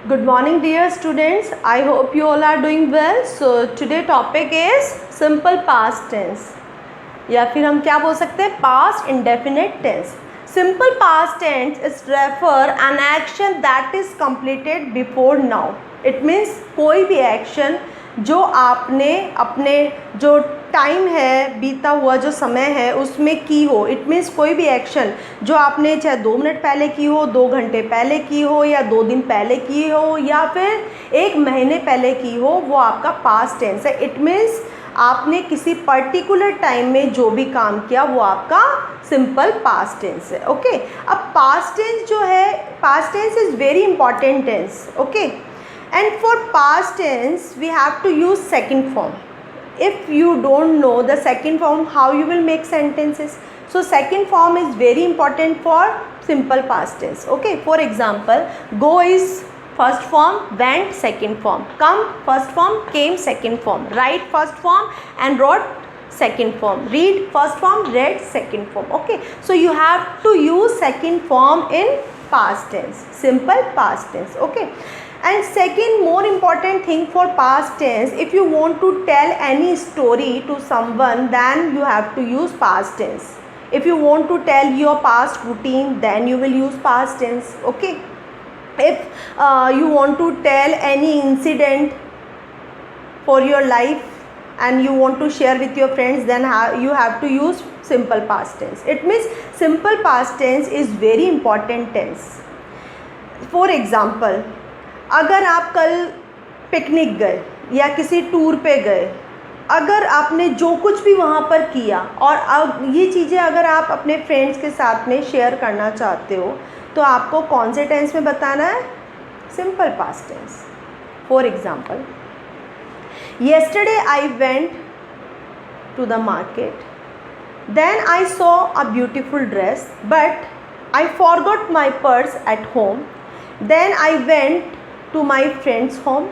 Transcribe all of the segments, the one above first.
Good morning dear students. I hope you all are doing well. So today topic is simple past tense या फिर हम क्या बोल सकते हैं past indefinite tense. Simple past tense is refer an action that is completed before now. It means कोई भी action जो आपने अपने जो टाइम है बीता हुआ जो समय है उसमें की हो. इट मीन्स कोई भी एक्शन जो आपने चाहे 2 मिनट पहले की हो, 2 घंटे पहले की हो या 2 दिन पहले की हो या फिर 1 महीने पहले की हो, वो आपका पास्ट टेंस है. इट मीन्स आपने किसी पर्टिकुलर टाइम में जो भी काम किया वो आपका सिंपल पास्ट टेंस है. ओके, अब पास्ट टेंस जो है, past tense is very important tense. Okay, and for past tense we have to use second form. If you don't know the second form, how you will make sentences? So second form is very important for simple past tense. Okay, for example, go is first form, went second form, come first form, came second form, write first form and wrote second form, read first form, read second form. Okay, so you have to use second form in past tense, simple past tense. Okay, and second more important thing for past tense, if you want to tell any story to someone, then you have to use past tense. If you want to tell your past routine, then you will use past tense. Okay, if you want to tell any incident for your life and you want to share with your friends, then you have to use simple past tense. It means simple past tense is very important tense. For example, अगर आप कल picnic गए या किसी tour पे गए, अगर आपने जो कुछ भी वहाँ पर किया और अब ये चीज़ें अगर आप अपने फ्रेंड्स के साथ में शेयर करना चाहते हो, तो आपको कौन से टेंस में बताना है? Simple past tense. For example, yesterday I went to the market, then I saw a beautiful dress but I forgot my purse at home, then I went to my friend's home,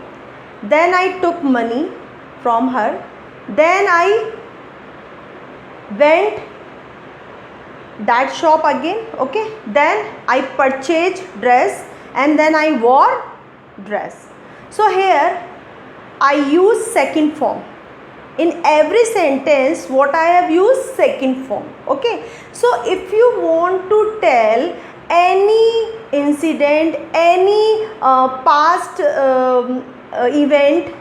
then I took money from her, then I went that shop again. Okay, then I purchased dress and then I wore dress. So here I use second form. In every sentence what I have used second form. Okay, so if you want to tell any incident, any past event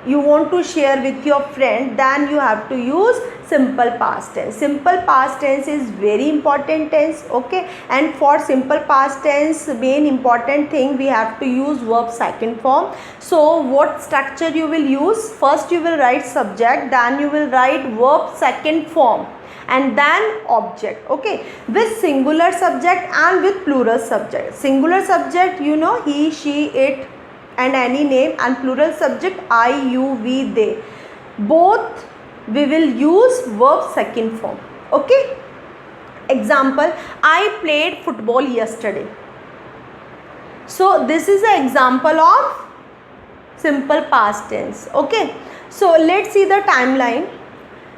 you want to share with your friend, then you have to use simple past tense. Simple past tense is very important tense. Okay, and for simple past tense main important thing, we have to use verb second form. So what structure you will use? First you will write subject, then you will write verb second form and then object. Okay, with singular subject and with plural subject. Singular subject, you know, he, she, it and any name, and plural subject I, you, we, they. Both we will use verb second form. Okay, example, I played football yesterday. So this is an example of simple past tense. Okay, so let's see the timeline.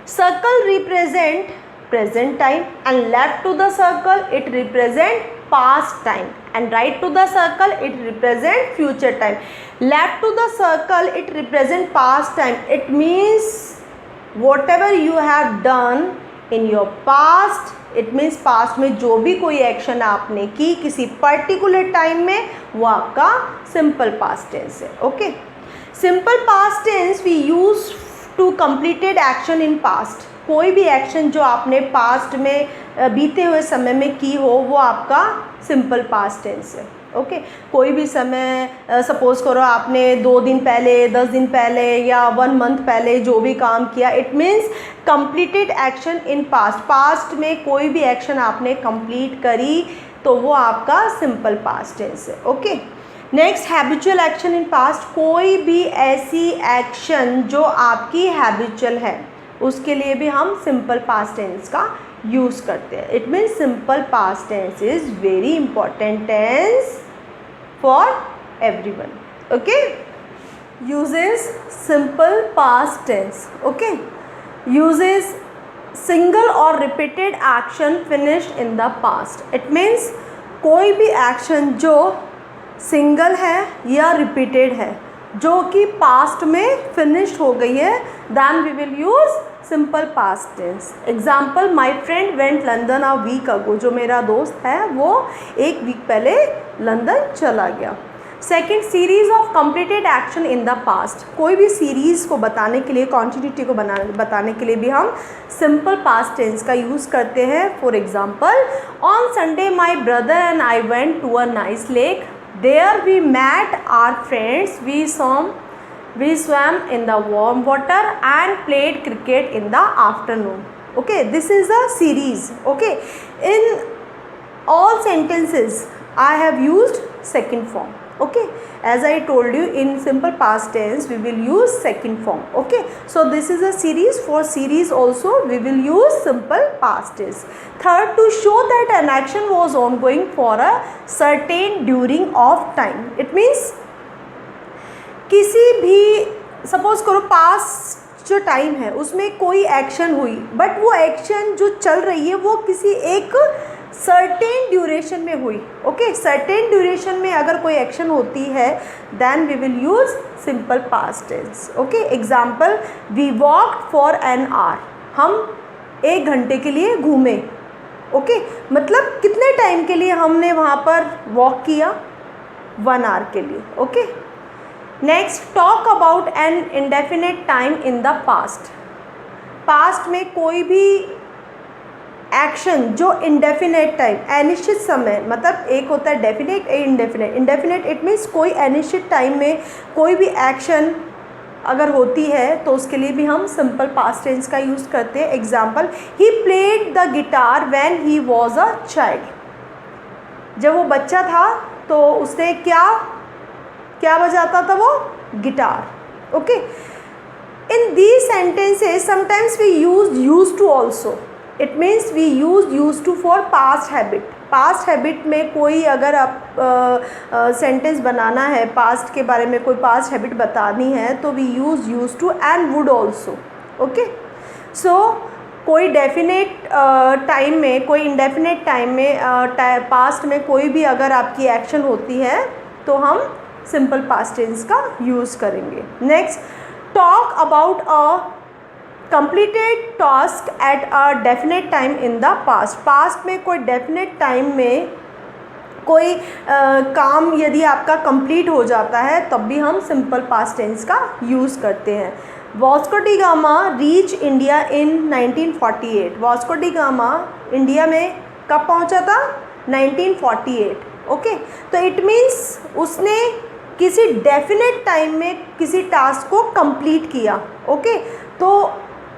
Circle represent present time and left to the circle it represent past time and right to the circle it represent future time. Left to the circle it represent past time. It means whatever you have done in your past, it means past में जो भी कोई action आपने की किसी particular time में, वो आपका सिंपल पास्ट टेंस है. Okay, simple past tense we use to completed action in past. कोई भी एक्शन जो आपने पास्ट में बीते हुए समय में की हो, वो आपका सिंपल पास्ट टेंस है. ओके, कोई भी समय सपोज करो आपने 2 दिन पहले, 10 दिन पहले या 1 मंथ पहले जो भी काम किया, it means completed action in past. Past में कोई भी एक्शन आपने कंप्लीट करी तो वो आपका सिंपल पास्ट टेंस है. Okay, next habitual action in past. कोई भी ऐसी एक्शन जो आपकी हैबिचुअल है उसके लिए भी हम सिंपल पास्ट टेंस का यूज़ करते हैं. It means simple past tense is very important tense for everyone. Okay, uses simple past tense. Okay, uses single और repeated action finished in the past. It means कोई भी action जो single है या repeated है, जो कि पास्ट में फिनिश्ड हो गई है, then we will use simple past tense. Example, my friend went London a week ago. जो मेरा दोस्त है वो एक वीक पहले लंदन चला गया. Second, series of completed action in the past. कोई भी सीरीज को बताने के लिए, कॉन्टिन्यूटी को बताने के लिए भी हम सिंपल पास्ट टेंस का यूज़ करते हैं. For example, on Sunday my brother and I went to a nice lake. There we met our friends. We swam in the warm water and played cricket in the afternoon. Okay, this is a series. Okay, in all sentences I have used second form. Okay, as I told you, in simple past tense we will use second form. Okay, so this is a series. For series also we will use simple past tense. Third, to show that an action was ongoing for a certain during of time. It means किसी भी, suppose करो past जो time है उसमें कोई action हुई, but वो action जो चल रही है वो किसी एक सर्टेन ड्यूरेशन में हुई. ओके, सर्टेन ड्यूरेशन में अगर कोई एक्शन होती है then we will use simple past tense. Okay, example, we walked for an hour. हम 1 घंटे के लिए घूमे. ओके, मतलब कितने टाइम के लिए हमने वहाँ पर वॉक किया? 1 आवर के लिए. Okay, next, talk about an indefinite time in the past. Past में कोई भी एक्शन जो इंडेफिनेट टाइम, अनिश्चित समय, मतलब एक होता है डेफिनेट, एक इंडेफिनेट. इंडेफिनेट इट मीन्स कोई अनिश्चित टाइम में कोई भी एक्शन अगर होती है तो उसके लिए भी हम सिंपल पास्ट टेंस का यूज़ करते हैं. Example, he played the guitar when he was a child. जब वो बच्चा था तो उसने क्या बजाता था? वो guitar. Okay, in these sentences sometimes we use to also. It means we use to for past habit. Past habit में कोई अगर आप सेंटेंस बनाना है, पास्ट के बारे में कोई पास्ट हैबिट बतानी है तो we use to and would also. Okay, so कोई डेफिनेट टाइम में, कोई इंडेफिनेट टाइम में, पास्ट में कोई भी अगर आपकी एक्शन होती है तो हम सिंपल पास्ट टेंस का यूज़ करेंगे. Next, talk about a completed task at a definite time in the past. Past में कोई डेफिनेट टाइम में कोई काम यदि आपका कंप्लीट हो जाता है तब भी हम सिंपल पास्ट टेंस का यूज़ करते हैं. Vasco D gamma reach India in 1948. Vasco D gamma India में कब पहुंचा था? 1948. ओके, तो इट मीन्स उसने किसी डेफिनेट टाइम में किसी टास्क को कंप्लीट किया. ओके, तो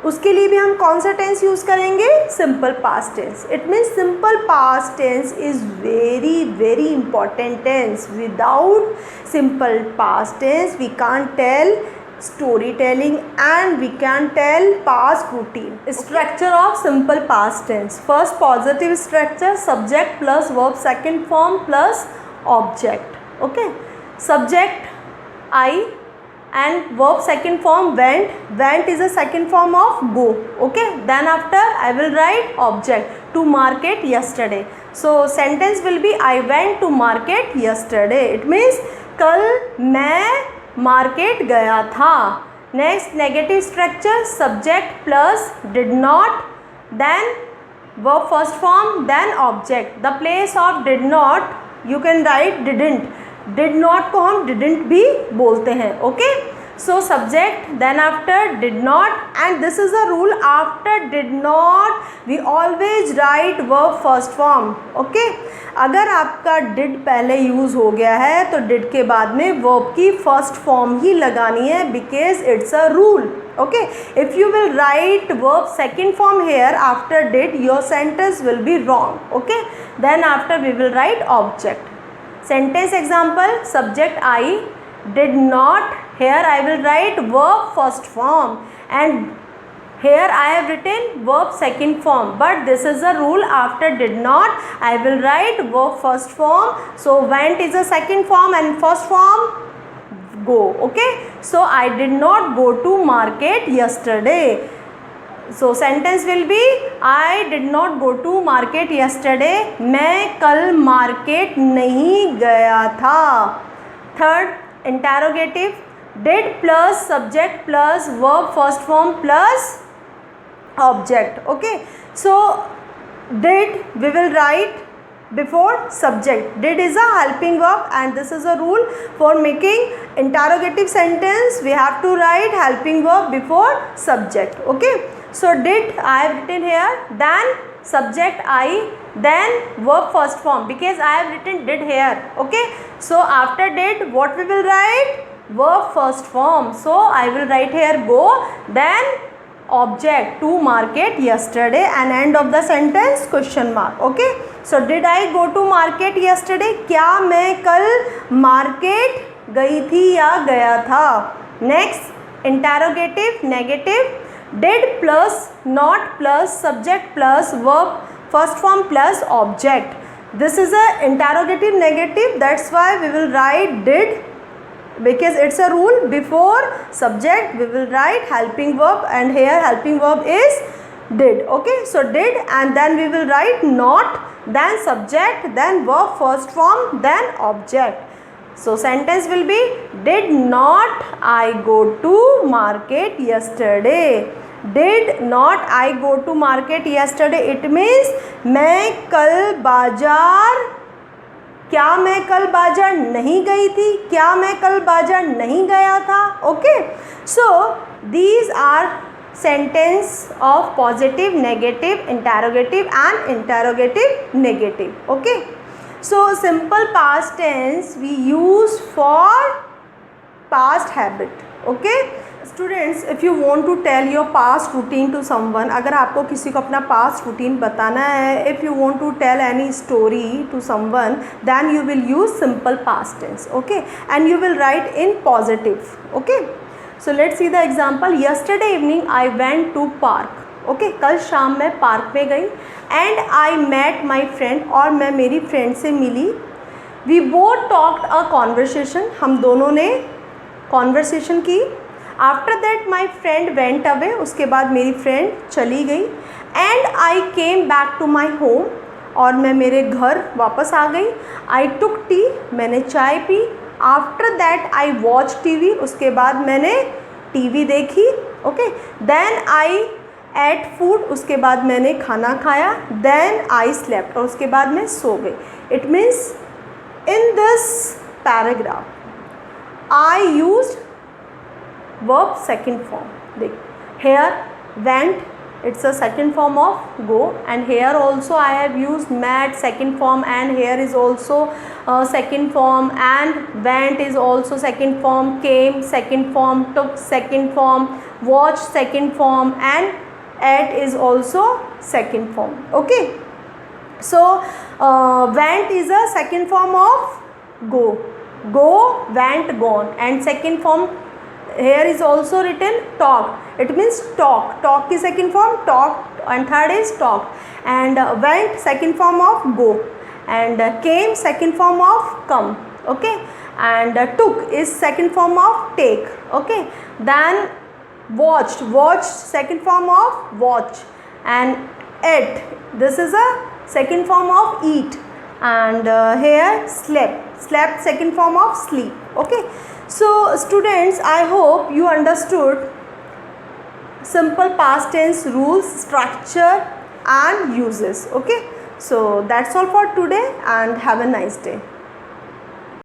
उसके लिए भी हम कौन सा टेंस यूज़ करेंगे? Simple past tense. It means simple past tense is very very important tense. Without simple past tense we can't tell storytelling and we can tell past routine. Structure of simple past tense. First, positive structure, subject plus verb second form plus object. Okay, subject I and verb second form went. Went is a second form of go. Okay, then after I will write object, to market yesterday. So sentence will be I went to market yesterday. It means कल मैं market गया था. Next, negative structure, subject plus did not, then verb first form, then object. The place of did not you can write didn't. Did not को हम didn't भी बोलते हैं. Okay, so subject, then after did not, and this is a rule, after did not we always write verb first form. Okay, अगर आपका did पहले use हो गया है तो डिड के बाद में वर्ब की फर्स्ट फॉर्म ही लगानी है, because it's a rule. Okay, if you will write verb second form here after did, your sentence will be wrong. Okay, then after we will write object. Sentence example, subject I, did not, here I will write verb first form, and here I have written verb second form, but this is a rule, after did not I will write verb first form. So went is a second form and first form go. Okay, so I did not go to market yesterday. So sentence will be I did not go to market yesterday. मैं कल market नहीं गया था. Third, interrogative. Did plus subject plus verb first form plus object. Okay. So did we will write before subject. Did is a helping verb and this is a rule for making interrogative sentence. We have to write helping verb before subject. Okay. So did I have written here, then subject I, then verb first form, because I have written did here. Okay. So after did what we will write? Verb first form. So I will write here go, then object to market yesterday, and end of the sentence question mark. Okay. So did I go to market yesterday? क्या मैं कल market गई थी या गया था? Next, interrogative negative. Did plus not plus subject plus verb first form plus object. This is a interrogative negative, that's why we will write did, because it's a rule. Before subject we will write helping verb, and here helping verb is did. Okay. So did, and then we will write not, then subject, then verb first form, then object. So sentence will be did not I go to market yesterday. Did not I go to market yesterday, it means मैं कल बाजार, क्या मैं कल बाजार नहीं गई थी, क्या मैं कल बाजार नहीं गया था. Okay. So these are sentence of positive, negative, interrogative and interrogative negative. Okay. So simple past tense we use for past habit. Okay. Students, if you want to tell your past routine to someone, अगर आपको किसी को अपना past routine बताना है, if you want to tell any story to someone, then you will use simple past tense. Okay. And you will write in positive. Okay. So let's see the example. Yesterday evening I went to park. Okay. कल शाम मैं park में गई. And I met my friend, और मैं मेरी friend से मिली. We both talked a conversation. हम दोनों ने conversation की. After that my friend went away. उसके बाद मेरी फ्रेंड चली गई. And I came back to my home. और मैं मेरे घर वापस आ गई. I took tea. मैंने चाय P. After that I watched TV. उसके बाद मैंने टीवी देखी. Okay. Then I ate food. उसके बाद मैंने खाना खाया. Then I slept. और उसके बाद मैं सो गई. It means in this paragraph I used verb second form. देख, here went, it's a second form of go, and here also I have used met second form, and here is also second form, and went is also second form, came second form, took second form, watched second form, and at is also second form. Okay. So went is a second form of go. Go, went, gone, and second form here is also written talk. It means talk. Talk की second form talk, and third is talk. And went second form of go, and came second form of come. Okay. And took is second form of take. Okay. Then watched, watched second form of watch, and ate, this is a second form of eat. And here slept, slept second form of sleep. Okay. So students, I hope you understood simple past tense rules, structure and uses. Okay. So that's all for today, and have a nice day.